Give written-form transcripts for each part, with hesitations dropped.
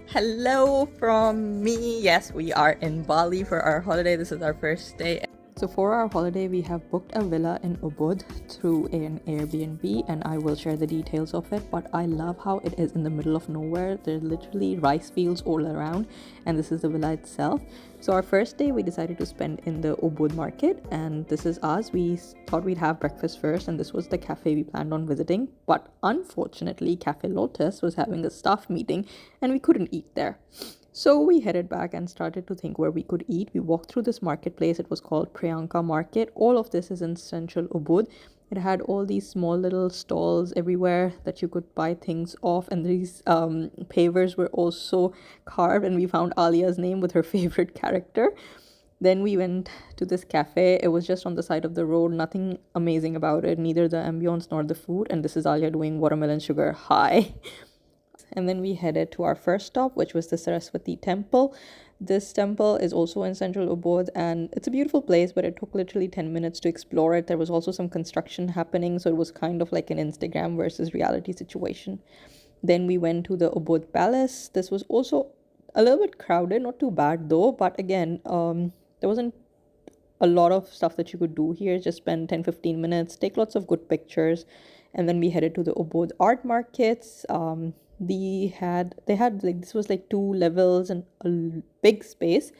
Hello from me. Yes, we are in Bali for our holiday. This is our first day. So for our holiday, we have booked a villa in Ubud through an Airbnb, and I will share the details of it. But I love how it is in the middle of nowhere. There's literally rice fields all around, and this is the villa itself. So our first day, we decided to spend in the Ubud market, and this is us. We thought we'd have breakfast first, and this was the cafe we planned on visiting. But unfortunately, Cafe Lotus was having a staff meeting, and we couldn't eat there. So we headed back and started to think where we could eat. We walked through this marketplace. It was called Priyanka Market. All of this is in central Ubud. It had all these small little stalls everywhere that you could buy things off, and these pavers were also carved. And we found Alia's name with her favorite character. Then we went to this cafe. It was just on the side of the road, nothing amazing about it, neither the ambience nor the food. And this is Alia doing watermelon sugar high. And then we headed to our first stop, which was the Saraswati temple. This temple is also in central Ubud, and it's a beautiful place, but it took literally 10 minutes to explore it. There was also some construction happening, so it was kind of like an Instagram versus reality situation. Then we went to the Ubud Palace. This was also a little bit crowded, not too bad though, but again, there wasn't a lot of stuff that you could do here. Just spend 10-15 minutes, take lots of good pictures. And then we headed to the Ubud art markets. They had like, this was like 2 levels and a big space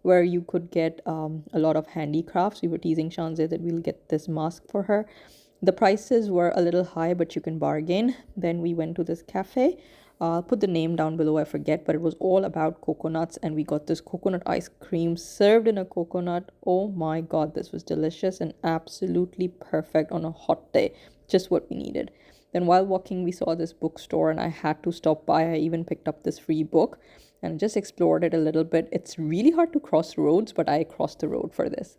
where you could get a lot of handicrafts. We were teasing Shanze that we'll get this mask for her. The prices were a little high, but you can bargain. Then we went to this cafe. I'll put the name down below, I forget, but it was all about coconuts, and we got this coconut ice cream served in a coconut. Oh my god, this was delicious and absolutely perfect on a hot day. Just what we needed. Then while walking, we saw this bookstore, and I had to stop by. I even picked up this free book and just explored it a little bit. It's really hard to cross roads, but I crossed the road for this.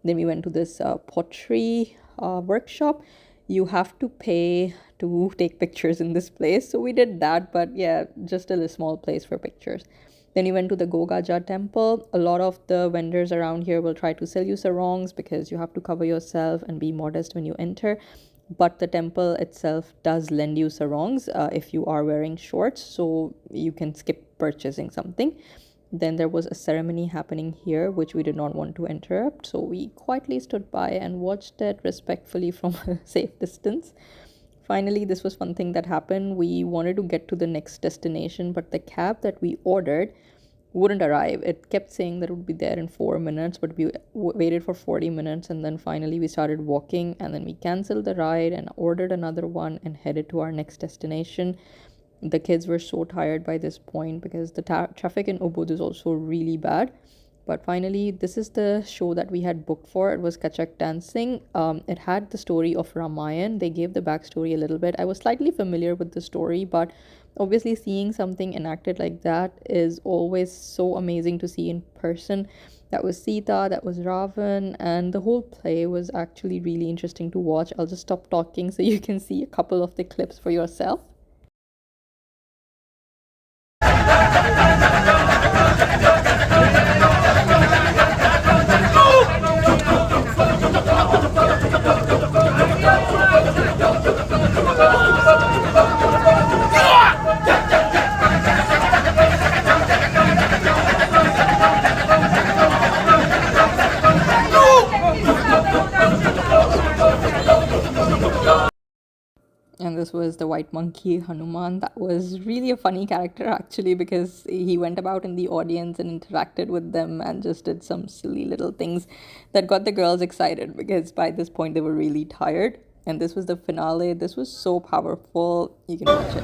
Then we went to this pottery workshop. You have to pay to take pictures in this place, so we did that, but yeah, just a small place for pictures. Then we went to the Gogaja temple. A lot of the vendors around here will try to sell you sarongs because you have to cover yourself and be modest when you enter, but the temple itself does lend you sarongs if you are wearing shorts, so you can skip purchasing something. Then there was a ceremony happening here, which we did not want to interrupt, so we quietly stood by and watched it respectfully from a safe distance. Finally, this was one thing that happened. We wanted to get to the next destination, but the cab that we ordered wouldn't arrive. It kept saying that it would be there in 4 minutes, but we waited for 40 minutes, and then finally we started walking, and then we canceled the ride and ordered another one and headed to our next destination. The kids were so tired by this point because the traffic in Ubud is also really bad. But finally, this is the show that we had booked for. It was Kecak dancing. It had the story of Ramayan. They gave the backstory a little bit. I was slightly familiar with the story, but obviously seeing something enacted like that is always so amazing to see in person. That was Sita, that was Ravan, and the whole play was actually really interesting to watch. I'll just stop talking so you can see a couple of the clips for yourself. And this was the white monkey Hanuman. That was really a funny character actually, because he went about in the audience and interacted with them and just did some silly little things that got the girls excited, because by this point they were really tired. And this was the finale. This was so powerful. You can watch it.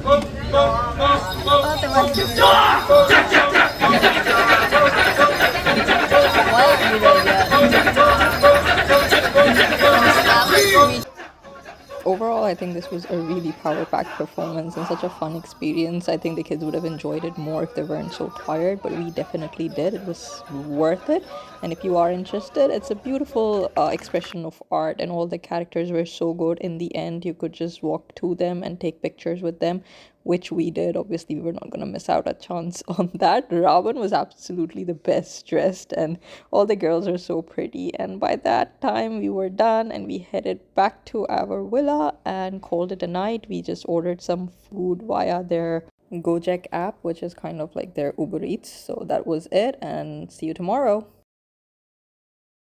Overall, I think this was a really power-packed performance and such a fun experience. I think the kids would have enjoyed it more if they weren't so tired, but we definitely did. It was worth it. And if you are interested, it's a beautiful expression of art, and all the characters were so good. In the end, you could just walk to them and take pictures with them, which we did. Obviously, we were not going to miss out a chance on that. Ravan was absolutely the best dressed, and all the girls are so pretty. And by that time, we were done and we headed back to our villa and called it a night. We just ordered some food via their Gojek app, which is kind of like their Uber Eats. So that was it, and see you tomorrow.